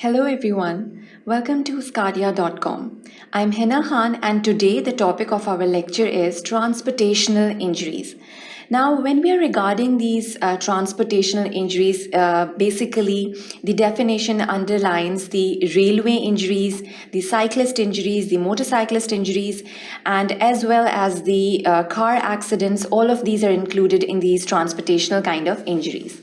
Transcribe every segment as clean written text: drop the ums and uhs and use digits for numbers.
Hello everyone, welcome to sqadia.com. I'm Hina Khan and today the topic of our lecture is transportational injuries. Now when we are regarding these transportational injuries, basically the definition underlines the railway injuries, the cyclist injuries, the motorcyclist injuries, and as well as the car accidents. All of these are included in these transportational kind of injuries.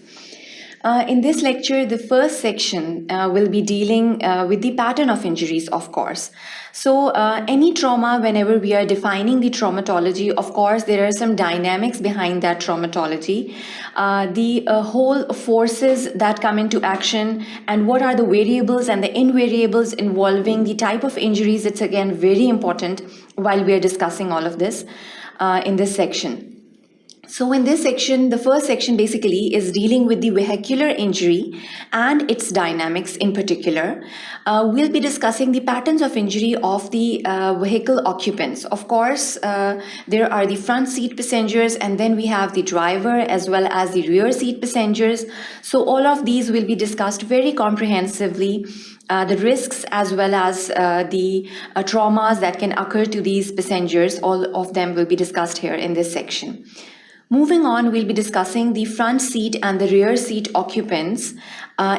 In this lecture, the first section will be dealing with the pattern of injuries, of course. So, any trauma, whenever we are defining the traumatology, of course, there are some dynamics behind that traumatology. The whole forces that come into action and what are the variables and the invariables involving the type of injuries, it's again very important while we are discussing all of this in this section. So in this section, the first section basically is dealing with the vehicular injury and its dynamics in particular. We'll be discussing the patterns of injury of the vehicle occupants. Of course, there are the front seat passengers and then we have the driver as well as the rear seat passengers. So all of these will be discussed very comprehensively. The risks as well as the traumas that can occur to these passengers, all of them will be discussed here in this section. Moving on, we'll be discussing the front seat and the rear seat occupants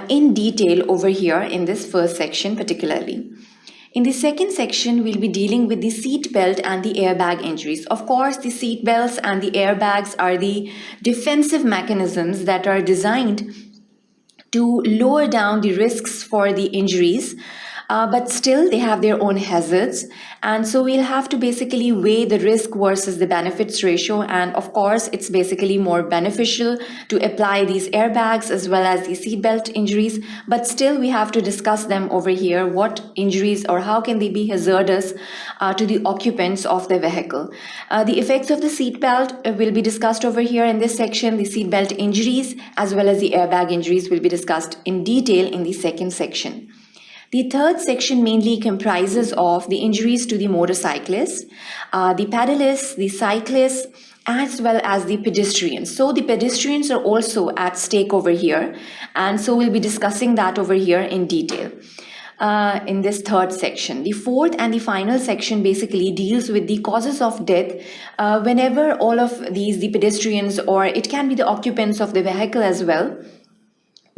in detail over here in this first section particularly. In the second section, we'll be dealing with the seatbelt and the airbag injuries. Of course, the seatbelts and the airbags are the defensive mechanisms that are designed to lower down the risks for the injuries. But still they have their own hazards, and so we'll have to basically weigh the risk versus the benefits ratio. And of course it's basically more beneficial to apply these airbags as well as the seatbelt injuries, but still we have to discuss them over here, what injuries or how can they be hazardous to the occupants of the vehicle. The effects of the seatbelt will be discussed over here in this section. The seatbelt injuries as well as the airbag injuries will be discussed in detail in the second section. The third section mainly comprises of the injuries to the motorcyclists, the pedalists, the cyclists, as well as the pedestrians. So the pedestrians are also at stake over here, and so we'll be discussing that over here in detail. In this third section. The fourth and the final section basically deals with the causes of death whenever all of these, the pedestrians or it can be the occupants of the vehicle as well,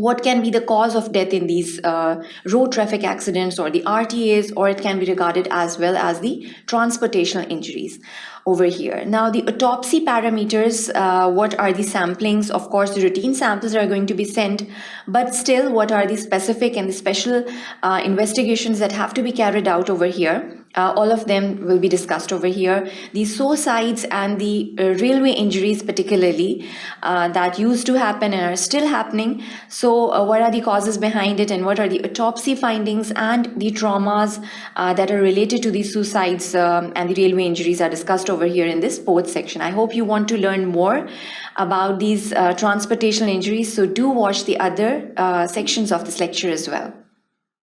what can be the cause of death in these road traffic accidents or the RTAs, or it can be regarded as well as the transportational injuries over here. Now the autopsy parameters, what are the samplings? Of course the routine samples are going to be sent, but still what are the specific and the special investigations that have to be carried out over here? All of them will be discussed over here. The suicides and the railway injuries particularly that used to happen and are still happening. So what are the causes behind it and what are the autopsy findings and the traumas that are related to the suicides and the railway injuries are discussed over here in this fourth section. I hope you want to learn more about these transportational injuries, so do watch the other sections of this lecture as well.